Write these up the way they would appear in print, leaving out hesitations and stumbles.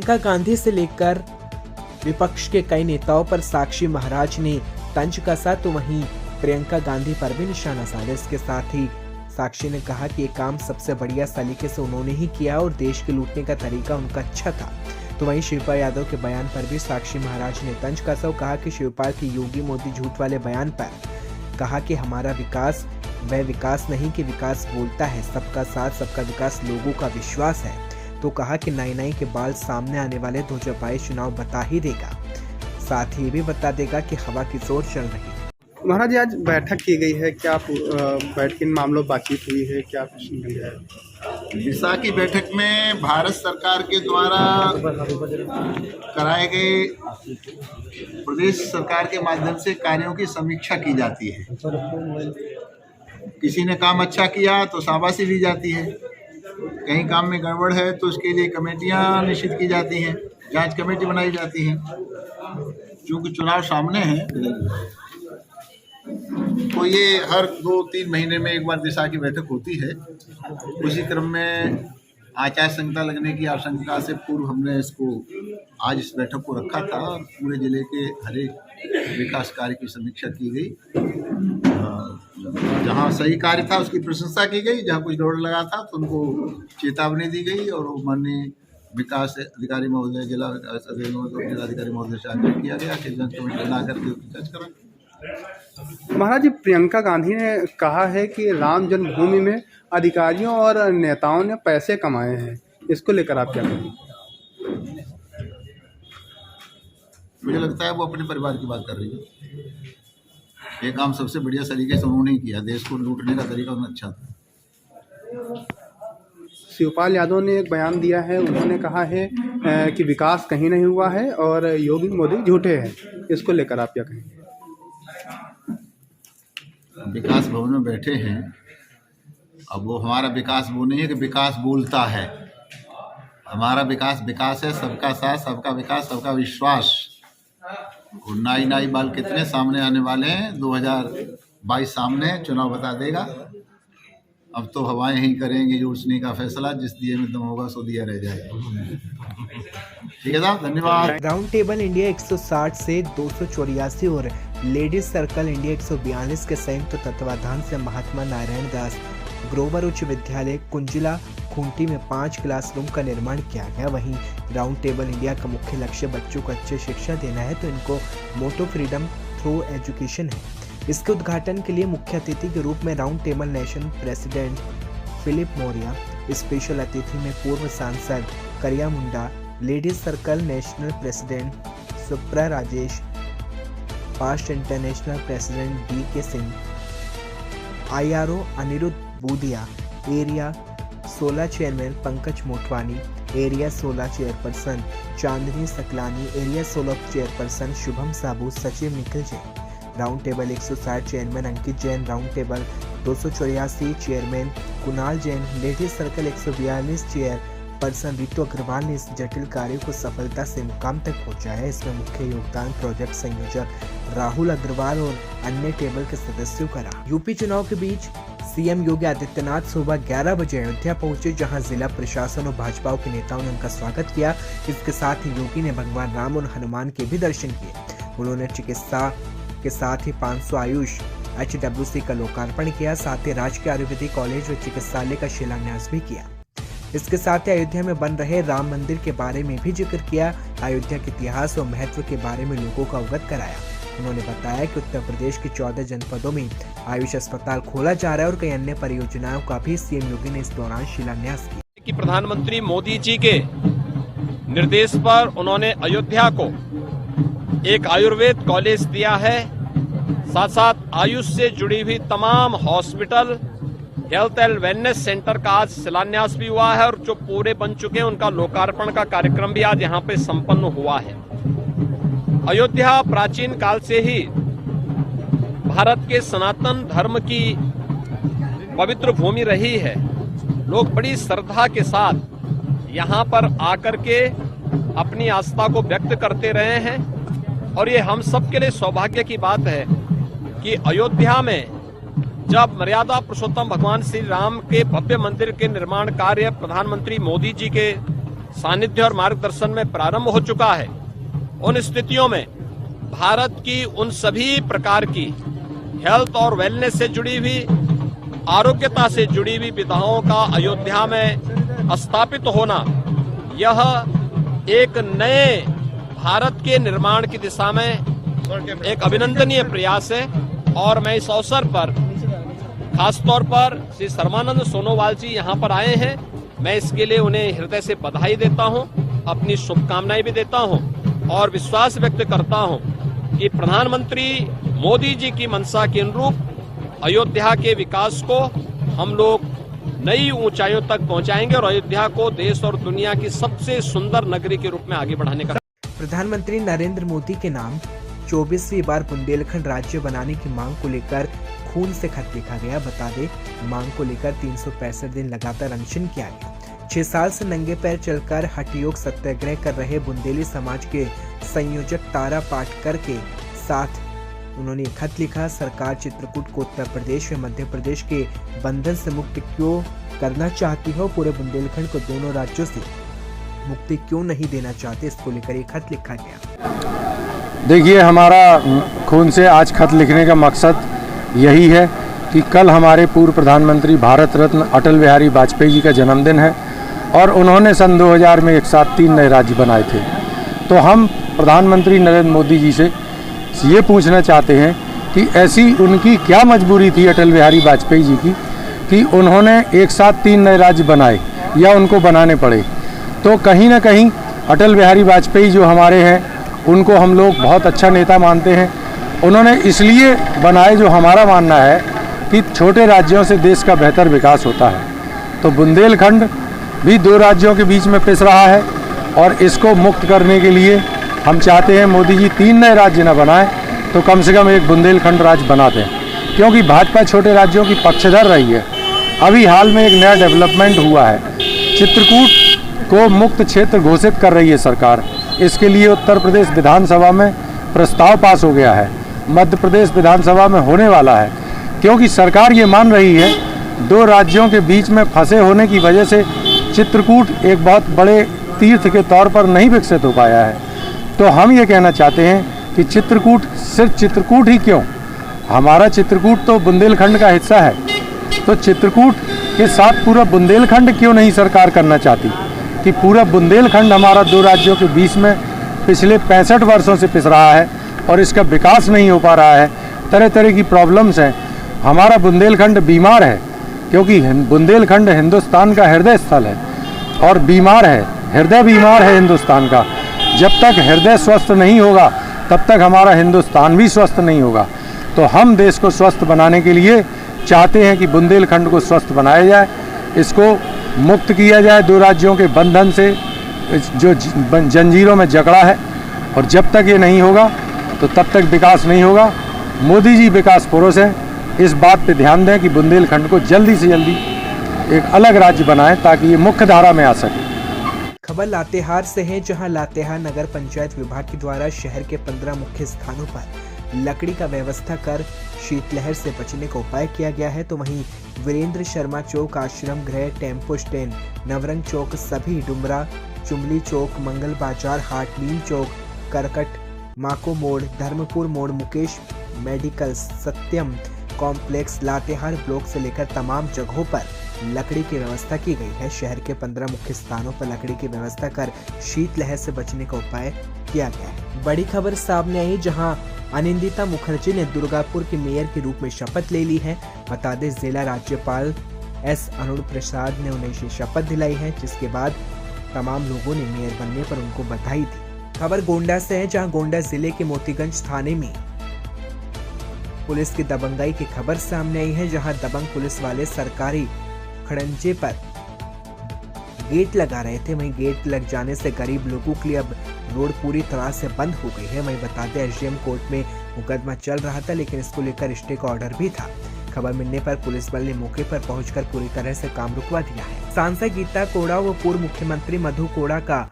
प्रियंका गांधी से लेकर विपक्ष के कई नेताओं पर साक्षी महाराज ने तंज कसा, तो वहीं प्रियंका गांधी पर भी निशाना साधा। इसके साथ ही साक्षी ने कहा कि ये काम सबसे बढ़िया सलीके से उन्होंने ही किया और देश के लूटने का तरीका उनका अच्छा था। तो वहीं शिवपाल यादव के बयान पर भी साक्षी महाराज ने तंज कसा और कहा कि शिवपाल के योगी मोदी झूठ वाले बयान पर कहा कि हमारा विकास वह विकास नहीं कि विकास बोलता है, सबका साथ सबका विकास लोगों का विश्वास है। तो कहा कि नाई के बाल सामने आने वाले 2022 चुनाव बता ही देगा, साथ ही भी बता देगा कि हवा की जोर चल रही है। महाराज आज बैठक की गई है, क्या बैठक किन मामलों बातचीत हुई है, क्या कुछ नहीं है? दिशा की बैठक में भारत सरकार के द्वारा कराए गए प्रदेश सरकार के माध्यम से कार्यों की समीक्षा की जाती है। किसी ने काम अच्छा किया तो शाबाशी दी जाती है, कहीं काम में गड़बड़ है तो उसके लिए कमेटियां निश्चित की जाती हैं, जांच कमेटी बनाई जाती है। क्योंकि चुनाव सामने हैं तो ये हर 2-3 महीने में एक बार दिशा की बैठक होती है। उसी क्रम में आचार संहिता लगने की आशंका से पूर्व हमने इसको आज इस बैठक को रखा था और पूरे जिले के हर एक विकास कार्य की समीक्षा की गई। जहाँ सही कार्य था उसकी प्रशंसा की गई, जहाँ कुछ दौड़ लगा था तो उनको चेतावनी दी गई और माननीय विकास अधिकारी महोदय, जिला विकास जिलाधिकारी महोदय से आग्रह किया गया कि जांच कमेटी बना करके जांच कराएं। महाराज जी, प्रियंका गांधी ने कहा है कि राम जन्मभूमि में अधिकारियों और नेताओं ने पैसे कमाए हैं, इसको लेकर आप क्या कहेंगे? मुझे लगता है वो अपने परिवार की बात कर रही है। ये काम सबसे बढ़िया तरीके से उन्होंने ही किया, देश को लूटने का तरीका उन्हें अच्छा था। शिवपाल यादव ने एक बयान दिया है, उन्होंने कहा है कि विकास कहीं नहीं हुआ है और योगी मोदी झूठे हैं, इसको लेकर आप क्या कहेंगे? विकास भवन में बैठे हैं, अब वो हमारा विकास वो नहीं है कि विकास बोलता है। हमारा विकास है सबका साथ सबका विकास सबका विश्वास। और नाई बाल कितने सामने आने वाले हैं, 2022 सामने है, चुनाव बता देगा। अब तो हवाएं ही करेंगे जोड़ने का फैसला, जिस दिए में दम होगा सो दिया रह जाएगा। ठीक है साहब, धन्यवाद। राउंड टेबल इंडिया 160 से 284 और लेडीज सर्कल इंडिया 142 के संयुक्त तत्वाधान से महात्मा नारायण दास ग्रोवर उच्च विद्यालय कुंजिला खूंटी में 5 क्लासरूम का निर्माण किया गया। वहीं राउंड टेबल इंडिया का मुख्य लक्ष्य बच्चों को अच्छी शिक्षा देना है, तो इनको मोटो फ्रीडम थ्रू एजुकेशन है। इसके उद्घाटन के लिए मुख्य अतिथि के रूप में round table nation president Philip Maurya, special अतिथि में पूर्व सांसद Kariya Munda, ladies circle national president Supra Rajesh, past international president DK Singh, IRO Aniruddh Budia, area 16 chairman Pankaj Motwani, area 16 chairperson Chandni Saklani, area 16 chairperson Shubham Sabu, सचिव Nikhil Jain, round table 160 chairman Ankit Jain, round table 284 chairman Kunal Jain, ladies circle 142 chairperson Ritu Agarwal ने इस जटिल कार्य को सफलता से मुकाम तक पहुंचाया। इसमें मुख्य योगदान प्रोजेक्ट संयोजक राहुल अग्रवाल और अन्य टेबल के सदस्यों का रहा। यूपी चुनाव के बीच सीएम योगी आदित्यनाथ सुबह 11 बजे अयोध्या पहुंचे, जहां जिला प्रशासन और भाजपा के नेताओं ने उनका स्वागत किया। इसके साथ ही योगी ने भगवान राम और हनुमान के भी दर्शन किए। उन्होंने चिकित्सा के साथ ही 500 आयुष HWC का लोकार्पण किया, साथ ही राजकीय आयुर्वेदिक कॉलेज और चिकित्सालय का शिलान्यास भी किया। इसके साथ ही अयोध्या में बन रहे राम मंदिर के बारे में भी जिक्र किया, अयोध्या के इतिहास और महत्व के बारे में लोगों को अवगत कराया। उन्होंने बताया कि उत्तर प्रदेश के 14 जनपदों में आयुष अस्पताल खोला जा रहा है और कई अन्य परियोजनाओं का भी सीएम योगी ने इस दौरान शिलान्यास किया। कि प्रधानमंत्री मोदी जी के निर्देश पर उन्होंने अयोध्या को एक आयुर्वेद कॉलेज दिया है, साथ साथ आयुष से जुड़ी हुई तमाम hospital, health and wellness centre का आज शिलान्यास भी हुआ है और जो पूरे बन चुके हैं उनका लोकार्पण का कार्यक्रम भी आज यहाँ पे संपन्न हुआ है। अयोध्या प्राचीन काल से ही भारत के सनातन धर्म की पवित्र भूमि रही है। लोग बड़ी श्रद्धा के साथ यहाँ पर आकर के अपनी आस्था को व्यक्त करते रहे हैं और ये हम सब के लिए सौभाग्य की बात है कि अयोध्या में जब मर्यादा पुरुषोत्तम भगवान श्री राम के भव्य मंदिर के निर्माण कार्य प्रधानमंत्री मोदी जी के सानिध्य और मार्गदर्शन में प्रारंभ हो चुका है। उन स्थितियों में भारत की उन सभी प्रकार की हेल्थ और वेलनेस से जुड़ी हुई, आरोग्यता से जुड़ी हुई विधाओं का अयोध्या में स्थापित होना, यह एक नए भारत के निर्माण की दिशा में एक अभिनंदनीय प्रयास है। और मैं इस अवसर पर खासतौर पर श्री सर्बानंद सोनोवाल जी यहाँ पर आए हैं, मैं इसके लिए उन्हें हृदय से बधाई देता हूँ, अपनी शुभकामनाएं भी देता हूँ और विश्वास व्यक्त करता हूँ कि प्रधानमंत्री मोदी जी की मंशा के अनुरूप अयोध्या के विकास को हम लोग नई ऊंचाइयों तक पहुंचाएंगे और अयोध्या को देश और दुनिया की सबसे सुंदर नगरी के रूप में आगे बढ़ाने का। प्रधानमंत्री नरेंद्र मोदी के नाम 24वीं बार बुंदेलखंड राज्य बनाने की मांग को लेकर खून से खत लिखा गया। बता दें, मांग को लेकर 365 दिन लगातार अनशन किया गया। 6 साल से नंगे पैर चलकर हठयोग सत्याग्रह कर रहे बुंदेली समाज के संयोजक तारा पाटकर के साथ उन्होंने खत लिखा। सरकार चित्रकूट को उत्तर प्रदेश व मध्य प्रदेश के बंधन से मुक्त क्यों करना चाहती हो, पूरे बुंदेलखंड को दोनों राज्यों से मुक्ति क्यों नहीं देना चाहते, इसको लेकर ये खत लिखा गया। देखिए, हमारा खून से आज खत लिखने का मकसद यही है कि कल हमारे पूर्व प्रधानमंत्री भारत रत्न अटल बिहारी वाजपेयी जी का जन्मदिन है और उन्होंने सन 2000 में एक साथ 3 नए राज्य बनाए थे। तो हम प्रधानमंत्री नरेंद्र मोदी जी से ये पूछना चाहते हैं कि ऐसी उनकी क्या मजबूरी थी अटल बिहारी वाजपेयी जी की कि उन्होंने एक साथ 3 नए राज्य बनाए या उनको बनाने पड़े। तो कहीं ना कहीं अटल बिहारी वाजपेयी जो हमारे हैं, उनको हम लोग बहुत अच्छा नेता मानते हैं। उन्होंने इसलिए बनाए, जो हमारा मानना है कि छोटे राज्यों से देश का बेहतर विकास होता है। तो बुंदेलखंड भी 2 राज्यों के बीच में पिस रहा है और इसको मुक्त करने के लिए हम चाहते हैं मोदी जी 3 नए राज्य न बनाएं तो कम से कम एक बुंदेलखंड राज्य बना दें, क्योंकि भाजपा छोटे राज्यों की पक्षधर रही है। अभी हाल में एक नया डेवलपमेंट हुआ है, चित्रकूट को मुक्त क्षेत्र घोषित कर रही है सरकार। इसके लिए उत्तर प्रदेश विधानसभा में प्रस्ताव पास हो गया है, मध्य प्रदेश विधानसभा में होने वाला है, क्योंकि सरकार ये मान रही है 2 राज्यों के बीच में फंसे होने की वजह से चित्रकूट एक बहुत बड़े तीर्थ के तौर पर नहीं विकसित हो पाया है। तो हम ये कहना चाहते हैं कि चित्रकूट सिर्फ चित्रकूट ही क्यों, हमारा चित्रकूट तो बुंदेलखंड का हिस्सा है, तो चित्रकूट के साथ पूरा बुंदेलखंड क्यों नहीं सरकार करना चाहती कि पूरा बुंदेलखंड हमारा 2 राज्यों के बीच में पिछले 65 वर्षों से पिस रहा है और इसका विकास नहीं हो पा रहा है। तरह तरह की प्रॉब्लम्स हैं। हमारा बुंदेलखंड बीमार है, क्योंकि बुंदेलखंड हिंदुस्तान का हृदय स्थल है और बीमार है, हृदय बीमार है हिंदुस्तान का। जब तक हृदय स्वस्थ नहीं होगा तब तक हमारा हिंदुस्तान भी स्वस्थ नहीं होगा। तो हम देश को स्वस्थ बनाने के लिए चाहते हैं कि बुंदेलखंड को स्वस्थ बनाया जाए, इसको मुक्त किया जाए 2 राज्यों के बंधन से जो जंजीरों में जकड़ा है। और जब तक ये नहीं होगा तो तब तक विकास नहीं होगा। मोदी जी विकास पुरुष हैं, इस बात पे ध्यान दें कि बुंदेलखंड को जल्दी से जल्दी एक अलग राज्य बनाएं ताकि ये मुख्य धारा में आ सके। खबर लातेहार से है, जहां लातेहार नगर पंचायत विभाग के द्वारा शहर के 15 मुख्य स्थानों पर लकड़ी का व्यवस्था कर शीतलहर से बचने का उपाय किया गया है। तो वहीं वीरेंद्र शर्मा चौक, आश्रम गृह, टेम्पो स्टैंड, नवरंग चौक, सभी डुमरा, चुमली चौक, मंगल बाजार हाट, नीम चौक, करकट, माको मोड़, धर्मपुर मोड़, मुकेश मेडिकल, सत्यम कॉम्प्लेक्स, लातेहार ब्लॉक से लेकर तमाम जगहों पर लकड़ी की व्यवस्था की गई है। शहर के 15 मुख्य स्थानों पर लकड़ी की व्यवस्था कर शीतलहर से बचने का उपाय किया गया है। बड़ी खबर सामने आई, जहां अनिंदिता मुखर्जी ने दुर्गापुर के मेयर के रूप में शपथ ले ली है। बता दें, जिला राज्यपाल एस अरुण प्रसाद ने उन्हें शपथ दिलाई है, जिसके बाद तमाम लोगों ने मेयर बनने पर उनको बधाई दी। खबर गोंडा से है, जहां गोंडा जिले के मोतीगंज थाने में पुलिस की दबंगाई की खबर सामने आई है, जहां दबंग पुलिस वाले सरकारी खड़ंजे पर गेट लगा रहे थे। वहीं गेट लग जाने से गरीब लोगों के लिए अब रोड पूरी तरह से बंद हो गई है। वहीं बता दें, एसडीएम कोर्ट में मुकदमा चल रहा था, लेकिन इसको लेकर स्टे का ऑर्डर भी था। खबर मिलने पर पुलिस बल ने मौके पर पहुंचकर पूरी तरह से काम रुकवा दिया है। सांसद गीता कोड़ा व पूर्व मुख्यमंत्री मधु कोड़ा का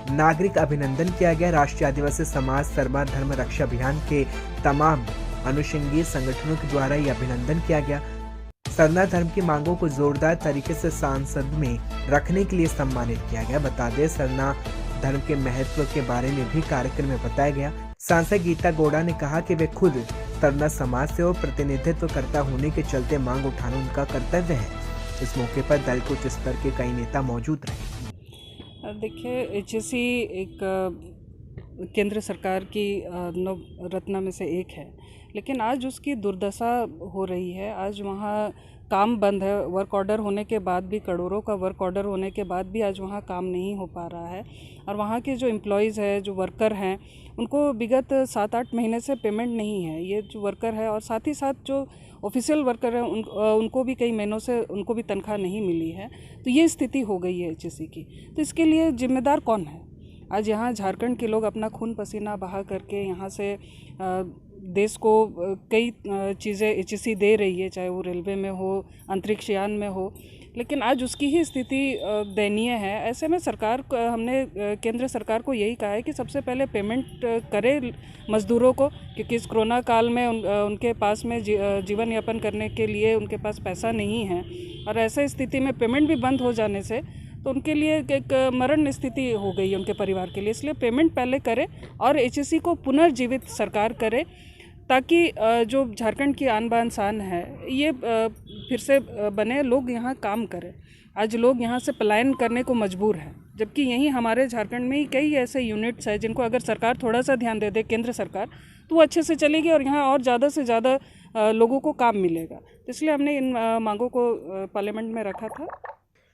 नागरिक अभिनंदन किया गया। राष्ट्रीय आदिवासी समाज सर्व धर्म रक्षा अभियान के तमाम अनुषंगी संगठनों के द्वारा यह अभिनंदन किया गया। सरना धर्म की मांगों को जोरदार तरीके से संसद में रखने के लिए सम्मानित किया गया। बता दें, सरना धर्म के महत्व के बारे में भी कार्यक्रम में बताया गया। सांसद गीता गौड़ा ने कहा कि वे खुद सरना समाज से और प्रतिनिधित्व करता होने के चलते मांग उठाना उनका कर्तव्य है। इस मौके पर दल के उच्च स्तर के कई नेता मौजूद रहे। देखिए, एचएससी एक केंद्र सरकार की नवरत्न में से एक है, लेकिन आज उसकी दुर्दशा हो रही है। आज वहाँ काम बंद है। वर्क ऑर्डर होने के बाद भी, करोड़ों का वर्क ऑर्डर होने के बाद भी आज वहाँ काम नहीं हो पा रहा है। और वहाँ के जो एम्प्लॉयज़ हैं, जो वर्कर हैं, उनको विगत 7-8 महीने से पेमेंट नहीं है। ये जो वर्कर है और साथ ही साथ जो ऑफिशियल वर्कर हैं उनको भी कई महीनों से उनको भी तनख्वाह नहीं मिली है। तो ये स्थिति हो गई है एचएससी की। तो इसके लिए जिम्मेदार कौन है? आज यहाँ झारखंड के लोग अपना खून पसीना बहा करके यहाँ से देश को कई चीज़ें एचएससी दे रही है, चाहे वो रेलवे में हो, अंतरिक्ष यान में हो, लेकिन आज उसकी ही स्थिति दयनीय है। ऐसे में सरकार हमने केंद्र सरकार को यही कहा है कि सबसे पहले पेमेंट करे मज़दूरों को, क्योंकि इस कोरोना काल में उनके पास में जीवन यापन करने के लिए उनके पास पैसा नहीं है। और ऐसे स्थिति में पेमेंट भी बंद हो जाने से तो उनके लिए एक मरण स्थिति हो गई है उनके परिवार के लिए। इसलिए पेमेंट पहले करे और एचएससी को पुनर्जीवित सरकार करे, ताकि जो झारखंड की आन बान शान है ये फिर से बने, लोग यहाँ काम करें। आज लोग यहाँ से पलायन करने को मजबूर हैं, जबकि यहीं हमारे झारखंड में ही कई ऐसे यूनिट्स हैं जिनको अगर सरकार थोड़ा सा ध्यान दे दे, केंद्र सरकार, तो वो अच्छे से चलेगी और यहाँ और ज़्यादा से ज़्यादा लोगों को काम मिलेगा। इसलिए हमने इन मांगों को पार्लियामेंट में रखा था।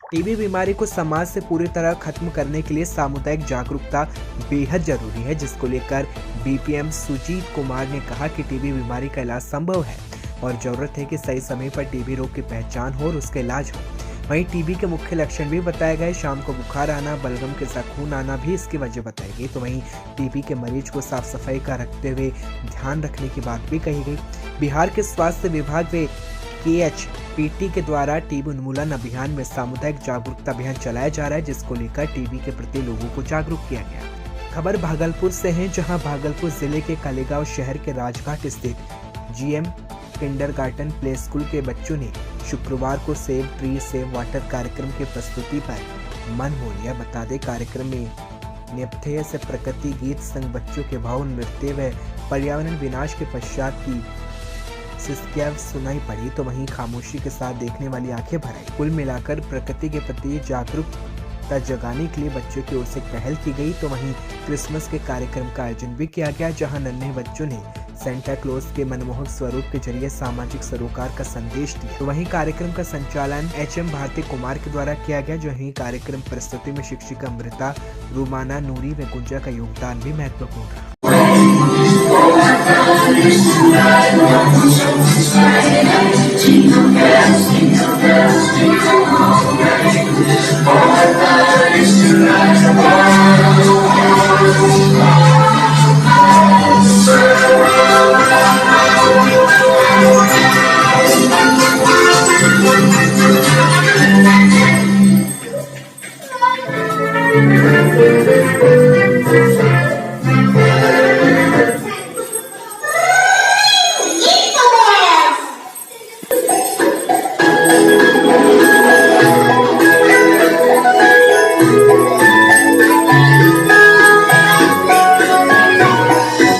टीबी बीमारी को समाज से पूरी तरह खत्म करने के लिए सामुदायिक जागरूकता बेहद जरूरी है, जिसको लेकर बीपीएम सुजीत कुमार ने कहा कि टीबी बीमारी का इलाज संभव है और जरूरत है कि सही समय पर टीबी रोग की पहचान हो और उसका इलाज हो। वहीं टीबी के मुख्य लक्षण भी बताए गए। शाम को बुखार आना, बलगम के साथ खून आना भी इसकी वजह बताई गई। तो वहीं टीबी के मरीज को साफ सफाई का रखते हुए ध्यान रखने की बात भी कही गई। बिहार के स्वास्थ्य विभाग में KHPT के द्वारा टीबी उन्मूलन अभियान में सामुदायिक जागरूकता अभियान चलाया जा रहा है, जिसको लेकर टीबी के प्रति लोगों को जागरूक किया गया। खबर भागलपुर से है, जहां भागलपुर जिले के कालेगांव शहर के राजघाट स्थित GM किंडरगार्टन प्ले स्कूल के बच्चों ने शुक्रवार को सेव ट्री सेव वाटर कार्यक्रम की प्रस्तुति पर मन मोह लिया। बता दें, कार्यक्रम में नेपथ्य से प्रकृति गीत संग बच्चों के भाव नृत्य व पर्यावरण विनाश के पश्चात की सिस्कियां सुनाई पड़ी, तो वहीं खामोशी के साथ देखने वाली आंखें भर आई। कुल मिलाकर प्रकृति के प्रति जागरूकता जगाने के लिए बच्चों की ओर से पहल की गई। तो वहीं क्रिसमस के कार्यक्रम का आयोजन भी किया गया, जहां नन्हे बच्चों ने सेंटा क्लॉज के मनमोहक स्वरूप के जरिए सामाजिक सरोकार का संदेश दिया। तो वहीं कार्यक्रम का संचालन HM भारती कुमार के द्वारा किया गया। जो वहीं कार्यक्रम प्रस्तुति में शिक्षिका अमृता, रुमाना, नूरी व गुंजा का योगदान भी महत्वपूर्ण रहा। Oh,